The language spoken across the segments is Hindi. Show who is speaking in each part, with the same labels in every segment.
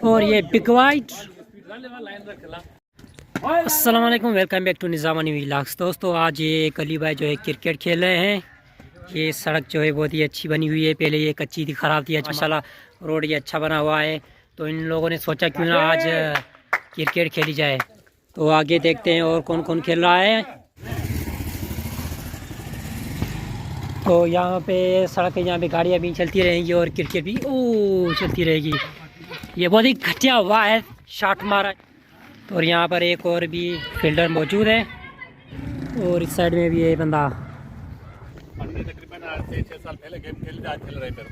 Speaker 1: और ये बिग वाइट। अस्सलाम वालेकुम, वेलकम बैक टू निज़ामानी व्लॉग्स। दोस्तों आज ये अली भाई जो है क्रिकेट खेल रहे हैं। ये सड़क जो है बहुत ही अच्छी बनी हुई है, पहले ये कच्ची थी, ख़राब थी। माशाल्लाह रोड ये अच्छा बना हुआ है, तो इन लोगों ने सोचा क्यों ना आज क्रिकेट खेली जाए। तो आगे देखते हैं और कौन कौन खेल रहा है। तो यहाँ पे सड़क है, यहाँ पे गाड़ियाँ भी चलती रहेंगी और क्रिकेट भी चलती रहेगी। ये बहुत ही घटिया हुआ है, शॉट मारा। और यहाँ पर एक और भी फील्डर मौजूद है और इस साइड में भी ये बंदा।
Speaker 2: तकरीबन 6 साल पहले गेम खेल रहे थे।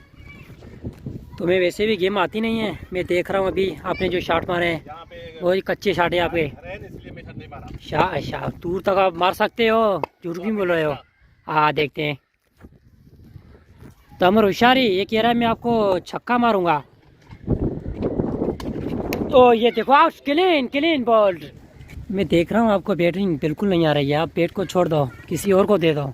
Speaker 1: तुम्हें वैसे भी गेम आती नहीं है, मैं देख रहा हूँ अभी आपने जो शॉट मारे हैं बहुत ही कच्चे शॉट है आपके। दूर तक आप मार सकते हो, झूठ भी बोल रहे हो। हाँ देखते हैं। तमर होशियारी ये कह रहा है मैं आपको छक्का मारूंगा। तो ये देखो आउट, क्लीन बॉल्ड। मैं देख रहा हूँ आपको बैटिंग बिल्कुल नहीं आ रही है, आप बैट को छोड़ दो, किसी और को दे दो।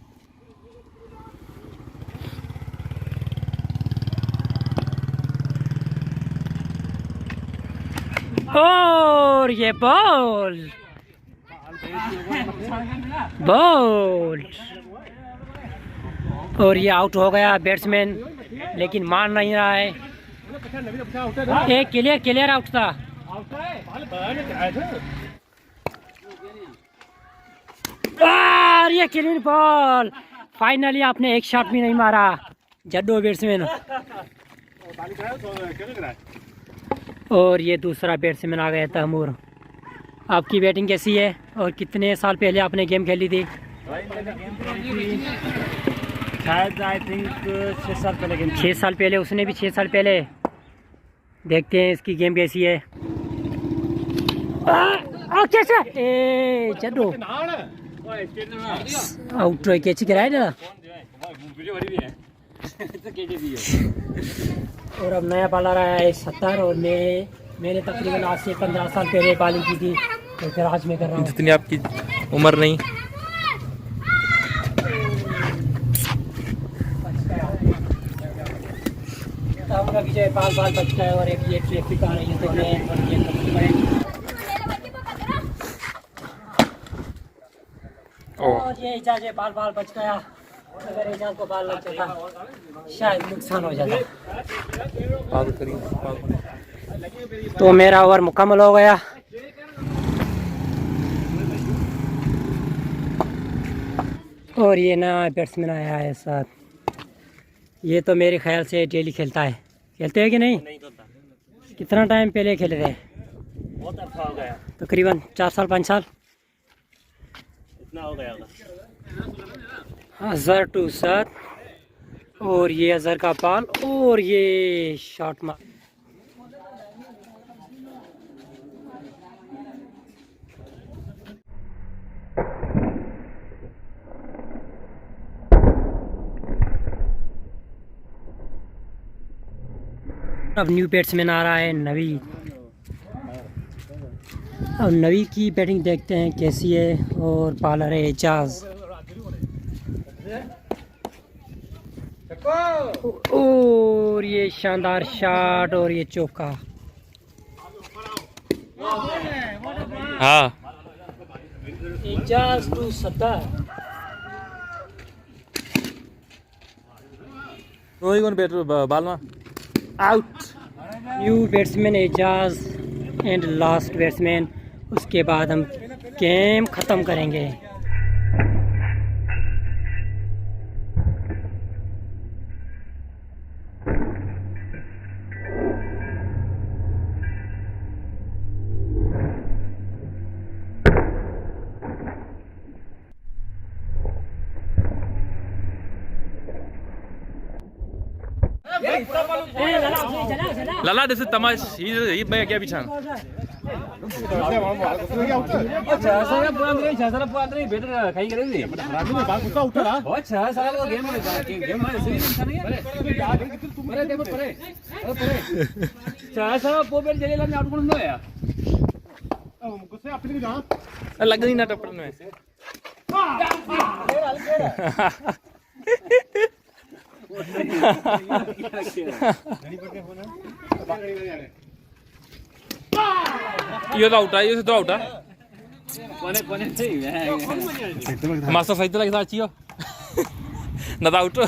Speaker 1: और ये बॉल और ये आउट हो गया बैट्समैन, लेकिन मार नहीं रहा है। एक क्लियर आउट था। और ये क्लीन बॉल। फाइनली आपने एक शॉट भी नहीं मारा, जड्डो बैट्समैन। और ये दूसरा बैट्समैन आ गया तैमूर। आपकी बैटिंग कैसी है और कितने साल पहले आपने गेम खेली थी?
Speaker 2: शायद आई थिंक 6 साल पहले गेम।
Speaker 1: 6 साल पहले, उसने भी 6 साल पहले। देखते हैं इसकी गेम कैसी है। जड्डो आउट कैची कराया ना। और अब नया बाल आ रहा है 70। और मैंने तकरीबन आज से 15 साल पहले बॉलिंग की थी, तो फिर आज मैं कर रहा हूँ।
Speaker 2: जितनी आपकी उम्र नहीं।
Speaker 1: अभी जो है बाल बचता है और एक ये ट्रैफिक आ रही है, तो और ये एजाज है, बाल बच गया। अगर एजाज को बाल लग जाता शायद नुकसान हो जाता। तो मेरा ओवर मुकम्मल हो गया। और ये नया बैट्समैन आया है साथ। ये तो मेरे ख्याल से डेली खेलता है। खेलते हैं कि नहीं? कितना टाइम पहले खेले थे?
Speaker 2: बहुत अच्छा हो गया,
Speaker 1: तकरीबन 4 साल 5 साल
Speaker 2: इतना हो गया।
Speaker 1: अजहर टू सर। और ये अजहर का बॉल और ये शॉट मार। अब न्यू बैट्समैन आ रहा है नवी। अब नवी की बैटिंग देखते हैं कैसी है। और बॉलर है एजाज। और ये शानदार शॉट और ये चौका।
Speaker 2: हाँ
Speaker 1: एजाज टू 70।
Speaker 2: बाल में
Speaker 1: out. New batsman Ejaz and last batsman. उसके बाद हम गेम ख़त्म करेंगे।
Speaker 2: लाला जैसे तमाश ये मैं क्या बिछान लग नहीं ना टप्पड़ में
Speaker 3: ये तो आउट है, ये तो आउट है। मास्टर सही तो लगता अच्छी हो ना तो आउट।